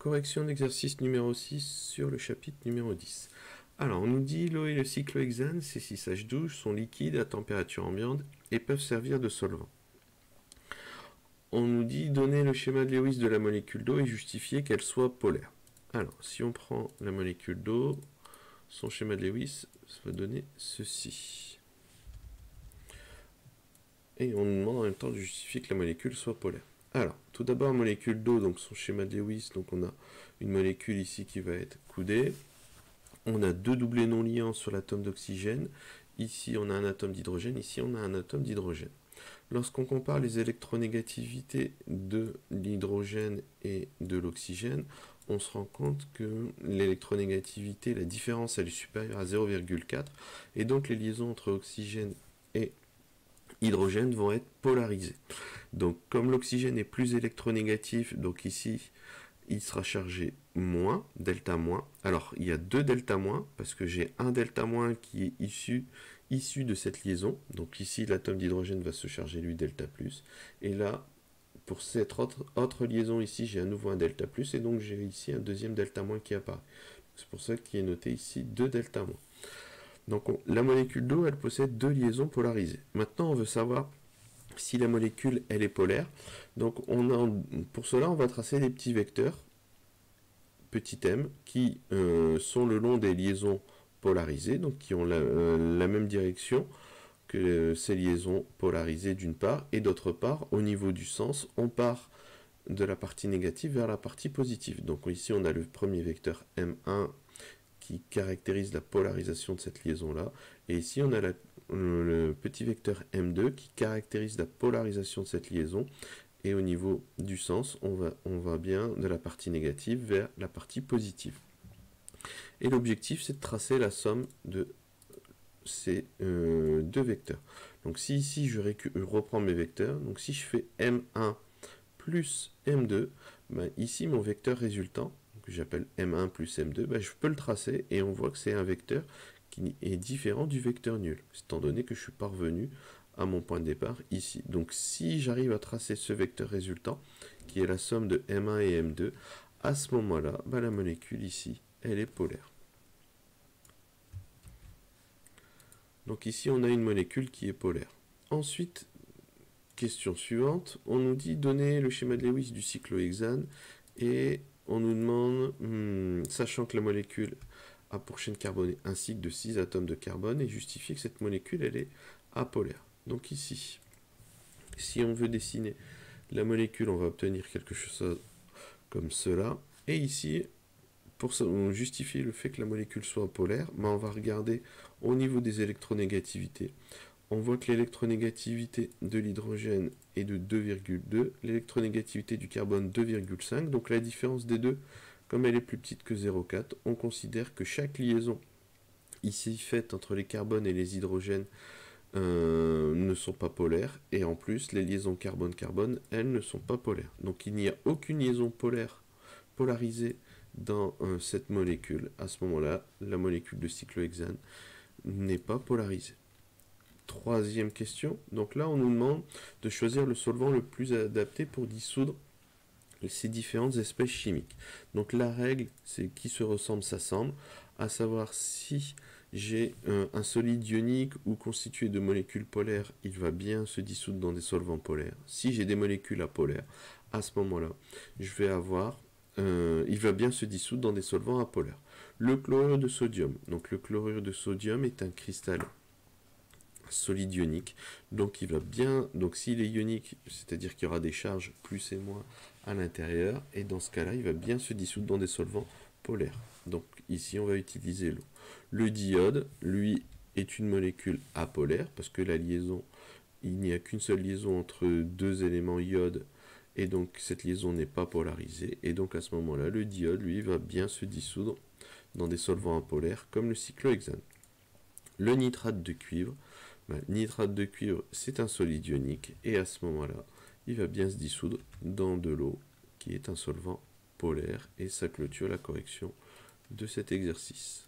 Correction d'exercice numéro 6 sur le chapitre numéro 10. Alors, on nous dit l'eau et le cyclohexane, C6H12, sont liquides à température ambiante et peuvent servir de solvant. On nous dit donner le schéma de Lewis de la molécule d'eau et justifier qu'elle soit polaire. Alors, si on prend la molécule d'eau, son schéma de Lewis va donner ceci. Et on nous demande en même temps de justifier que la molécule soit polaire. Alors, tout d'abord, molécule d'eau, donc son schéma de Lewis, donc on a une molécule ici qui va être coudée. On a deux doublés non liants sur l'atome d'oxygène. Ici, on a un atome d'hydrogène. Ici, on a un atome d'hydrogène. Lorsqu'on compare les électronégativités de l'hydrogène et de l'oxygène, on se rend compte que l'électronégativité, la différence, elle est supérieure à 0,4. Et donc, les liaisons entre oxygène et hydrogène vont être polarisées. Donc comme l'oxygène est plus électronégatif, donc ici il sera chargé moins, delta moins. Alors il y a deux delta moins, parce que j'ai un delta moins qui est issu de cette liaison. Donc ici l'atome d'hydrogène va se charger lui delta plus. Et là, pour cette autre liaison ici, j'ai à nouveau un delta plus, et donc j'ai ici un deuxième delta moins qui apparaît. C'est pour ça qu'il est noté ici 2 delta moins. Donc la molécule d'eau, elle possède deux liaisons polarisées. Maintenant, on veut savoir si la molécule, elle est polaire. Donc pour cela, on va tracer des petits vecteurs, petit m, qui sont le long des liaisons polarisées, donc qui ont la même direction que ces liaisons polarisées d'une part, et d'autre part, au niveau du sens, on part de la partie négative vers la partie positive. Donc ici, on a le premier vecteur M1 qui caractérise la polarisation de cette liaison-là. Et ici, on a le petit vecteur M2 qui caractérise la polarisation de cette liaison. Et au niveau du sens, on va bien de la partie négative vers la partie positive. Et l'objectif, c'est de tracer la somme de ces deux vecteurs. Donc si ici, je reprends mes vecteurs, donc si je fais M1 plus M2, ben ici, mon vecteur résultant, que j'appelle M1 plus M2, ben je peux le tracer et on voit que c'est un vecteur qui est différent du vecteur nul, étant donné que je suis parvenu à mon point de départ ici. Donc si j'arrive à tracer ce vecteur résultant, qui est la somme de M1 et M2, à ce moment-là, ben la molécule ici, elle est polaire. Donc ici, on a une molécule qui est polaire. Ensuite, question suivante, on nous dit donner le schéma de Lewis du cyclohexane et on nous demande, sachant que la molécule a pour chaîne carbonée un cycle de 6 atomes de carbone, et justifier que cette molécule, elle est apolaire. Donc ici, si on veut dessiner la molécule, on va obtenir quelque chose comme cela. Et ici, pour justifier le fait que la molécule soit polaire, ben on va regarder au niveau des électronégativités. On voit que l'électronégativité de l'hydrogène est de 2,2, l'électronégativité du carbone 2,5, donc la différence des deux, comme elle est plus petite que 0,4, on considère que chaque liaison ici faite entre les carbones et les hydrogènes ne sont pas polaires, et en plus les liaisons carbone-carbone, elles ne sont pas polaires. Donc il n'y a aucune liaison polarisée dans cette molécule. À ce moment-là, la molécule de cyclohexane n'est pas polarisée. Troisième question, donc là on nous demande de choisir le solvant le plus adapté pour dissoudre ces différentes espèces chimiques. Donc la règle, c'est qui se ressemble s'assemble, à savoir si j'ai un solide ionique ou constitué de molécules polaires, il va bien se dissoudre dans des solvants polaires. Si j'ai des molécules apolaires, à ce moment-là, je vais avoir il va bien se dissoudre dans des solvants apolaires. Le chlorure de sodium, donc le chlorure de sodium est un cristal solide ionique, donc il va bien, donc s'il est ionique, c'est-à-dire qu'il y aura des charges plus et moins à l'intérieur, et dans ce cas-là, il va bien se dissoudre dans des solvants polaires. Donc ici, on va utiliser l'eau. Le diode, lui, est une molécule apolaire, parce que la liaison, il n'y a qu'une seule liaison entre deux éléments iode, et donc cette liaison n'est pas polarisée, et donc à ce moment-là, le diode, lui, va bien se dissoudre dans des solvants apolaires, comme le cyclohexane. Le nitrate de cuivre, nitrate de cuivre, c'est un solide ionique, et à ce moment-là, il va bien se dissoudre dans de l'eau, qui est un solvant polaire, et ça clôture la correction de cet exercice.